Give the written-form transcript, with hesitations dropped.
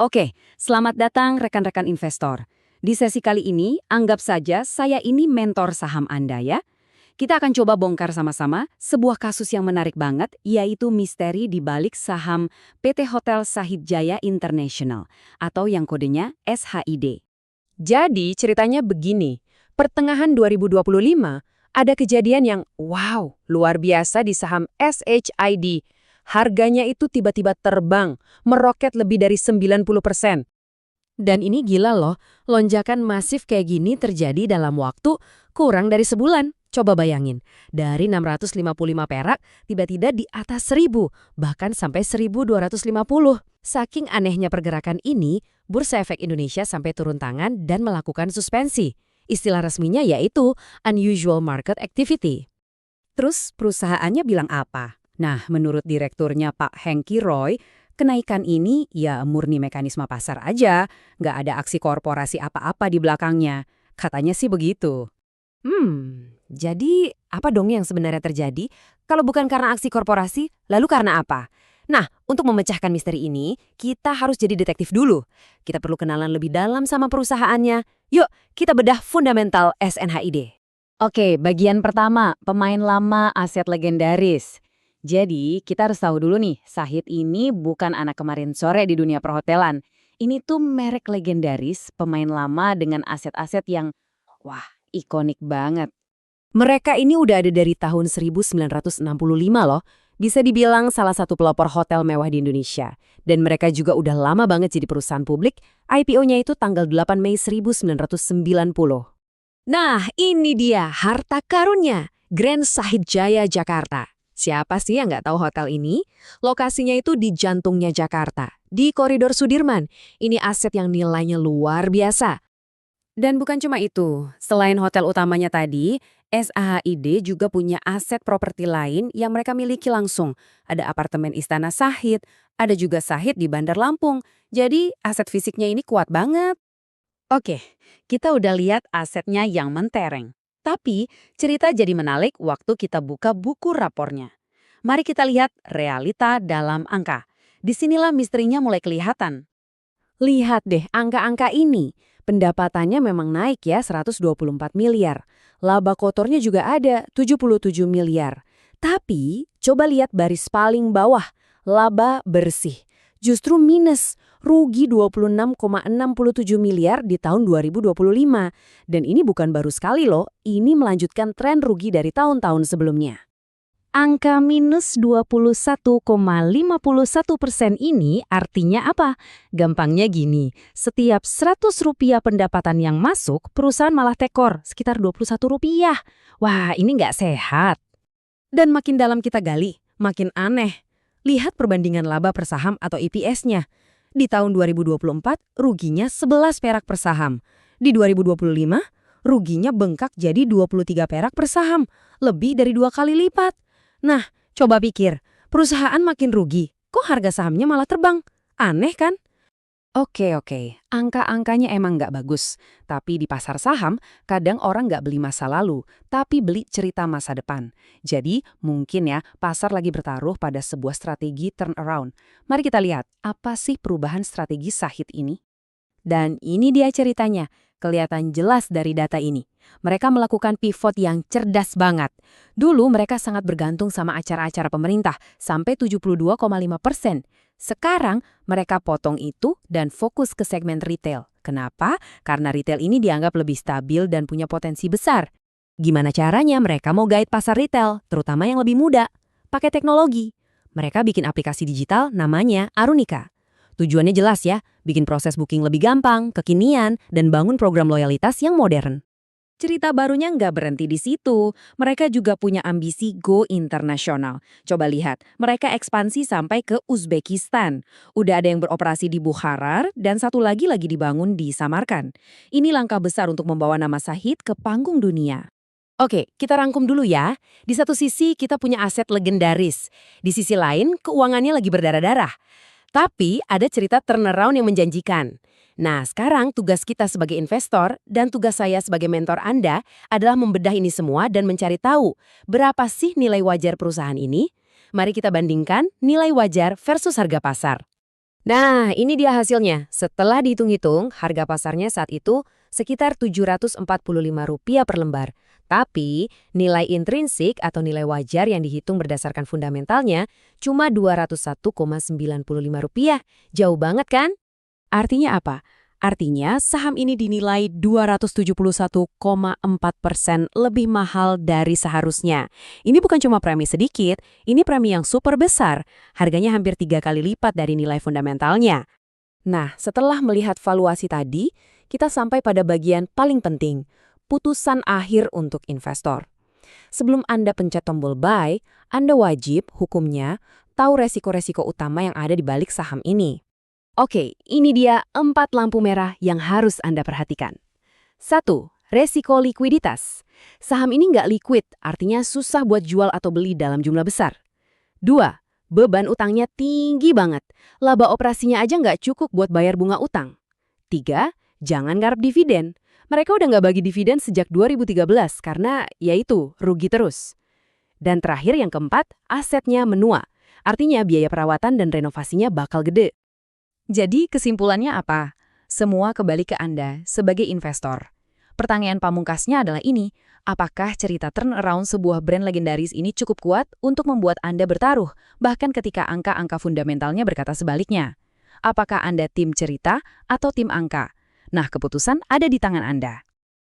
Oke, selamat datang rekan-rekan investor. Di sesi kali ini, anggap saja saya ini mentor saham Anda ya. Kita akan coba bongkar sama-sama sebuah kasus yang menarik banget, yaitu misteri di balik saham PT Hotel Shahid Jaya International, atau yang kodenya SHID. Jadi ceritanya begini, pertengahan 2025 ada kejadian yang wow, luar biasa di saham SHID. Harganya itu tiba-tiba terbang, meroket lebih dari 90%. Dan ini gila loh, lonjakan masif kayak gini terjadi dalam waktu kurang dari sebulan. Coba bayangin, dari 655 perak tiba-tiba di atas 1000, bahkan sampai 1250. Saking anehnya pergerakan ini, Bursa Efek Indonesia sampai turun tangan dan melakukan suspensi. Istilah resminya yaitu unusual market activity. Terus perusahaannya bilang apa? Nah, menurut direkturnya Pak Hengki Roy, kenaikan ini ya murni mekanisme pasar aja, nggak ada aksi korporasi apa-apa di belakangnya. Katanya sih begitu. Jadi apa dong yang sebenarnya terjadi? Kalau bukan karena aksi korporasi, lalu karena apa? Nah, untuk memecahkan misteri ini, kita harus jadi detektif dulu. Kita perlu kenalan lebih dalam sama perusahaannya. Yuk, kita bedah fundamental SNHID. Oke, bagian pertama, pemain lama aset legendaris. Jadi, kita harus tahu dulu nih, Shahid ini bukan anak kemarin sore di dunia perhotelan. Ini tuh merek legendaris, pemain lama dengan aset-aset yang, wah, ikonik banget. Mereka ini udah ada dari tahun 1965 loh. Bisa dibilang salah satu pelopor hotel mewah di Indonesia. Dan mereka juga udah lama banget jadi perusahaan publik. IPO-nya itu tanggal 8 Mei 1990. Nah, ini dia harta karunnya, Grand Shahid Jaya Jakarta. Siapa sih yang nggak tahu hotel ini? Lokasinya itu di jantungnya Jakarta, di koridor Sudirman. Ini aset yang nilainya luar biasa. Dan bukan cuma itu, selain hotel utamanya tadi, SHID juga punya aset properti lain yang mereka miliki langsung. Ada apartemen Istana Shahid, ada juga Shahid di Bandar Lampung. Jadi aset fisiknya ini kuat banget. Oke, kita udah lihat asetnya yang mentereng. Tapi cerita jadi menarik waktu kita buka buku rapornya. Mari kita lihat realita dalam angka. Disinilah misterinya mulai kelihatan. Lihat deh angka-angka ini. Pendapatannya memang naik ya 124 miliar. Laba kotornya juga ada 77 miliar. Tapi coba lihat baris paling bawah. Laba bersih. Justru minus, rugi 26,67 miliar di tahun 2025. Dan ini bukan baru sekali loh, ini melanjutkan tren rugi dari tahun-tahun sebelumnya. Angka minus 21,51% ini artinya apa? Gampangnya gini, setiap 100 rupiah pendapatan yang masuk, perusahaan malah tekor sekitar 21 rupiah. Wah, ini nggak sehat. Dan makin dalam kita gali, makin aneh. Lihat perbandingan laba per saham atau EPS-nya. Di tahun 2024, ruginya 11 perak per saham. Di 2025, ruginya bengkak jadi 23 perak per saham. Lebih dari 2 kali lipat. Nah, coba pikir, perusahaan makin rugi, kok harga sahamnya malah terbang? Aneh kan? Oke, angka-angkanya emang nggak bagus. Tapi di pasar saham, kadang orang nggak beli masa lalu, tapi beli cerita masa depan. Jadi, mungkin ya, pasar lagi bertaruh pada sebuah strategi turnaround. Mari kita lihat, apa sih perubahan strategi Shahid ini? Dan ini dia ceritanya, kelihatan jelas dari data ini. Mereka melakukan pivot yang cerdas banget. Dulu mereka sangat bergantung sama acara-acara pemerintah, sampai 72,5%. Sekarang mereka potong itu dan fokus ke segmen retail. Kenapa? Karena retail ini dianggap lebih stabil dan punya potensi besar. Gimana caranya mereka mau guide pasar retail, terutama yang lebih muda? Pakai teknologi. Mereka bikin aplikasi digital namanya Arunika. Tujuannya jelas ya, bikin proses booking lebih gampang, kekinian, dan bangun program loyalitas yang modern. Cerita barunya nggak berhenti di situ. Mereka juga punya ambisi go internasional. Coba lihat, mereka ekspansi sampai ke Uzbekistan. Udah ada yang beroperasi di Bukhara dan satu lagi dibangun di Samarkand. Ini langkah besar untuk membawa nama Shahid ke panggung dunia. Oke, kita rangkum dulu ya. Di satu sisi kita punya aset legendaris. Di sisi lain, keuangannya lagi berdarah-darah. Tapi ada cerita turnaround yang menjanjikan. Nah, sekarang tugas kita sebagai investor dan tugas saya sebagai mentor Anda adalah membedah ini semua dan mencari tahu berapa sih nilai wajar perusahaan ini. Mari kita bandingkan nilai wajar versus harga pasar. Nah, ini dia hasilnya. Setelah dihitung-hitung, harga pasarnya saat itu sekitar Rp745 per lembar. Tapi, nilai intrinsik atau nilai wajar yang dihitung berdasarkan fundamentalnya cuma Rp201,95. Jauh banget kan? Artinya apa? Artinya saham ini dinilai 271,4% lebih mahal dari seharusnya. Ini bukan cuma premi sedikit, ini premi yang super besar. Harganya hampir 3 kali lipat dari nilai fundamentalnya. Nah, setelah melihat valuasi tadi, kita sampai pada bagian paling penting, putusan akhir untuk investor. Sebelum Anda pencet tombol buy, Anda wajib hukumnya tahu resiko-resiko utama yang ada di balik saham ini. Oke, ini dia 4 lampu merah yang harus Anda perhatikan. 1. Resiko likuiditas. Saham ini nggak liquid, artinya susah buat jual atau beli dalam jumlah besar. 2. Beban utangnya tinggi banget. Laba operasinya aja nggak cukup buat bayar bunga utang. 3. Jangan ngarep dividen. Mereka udah nggak bagi dividen sejak 2013 karena, yaitu, rugi terus. Dan terakhir yang keempat, asetnya menua. Artinya biaya perawatan dan renovasinya bakal gede. Jadi kesimpulannya apa? Semua kembali ke Anda sebagai investor. Pertanyaan pamungkasnya adalah ini, apakah cerita turnaround sebuah brand legendaris ini cukup kuat untuk membuat Anda bertaruh, bahkan ketika angka-angka fundamentalnya berkata sebaliknya? Apakah Anda tim cerita atau tim angka? Nah, keputusan ada di tangan Anda.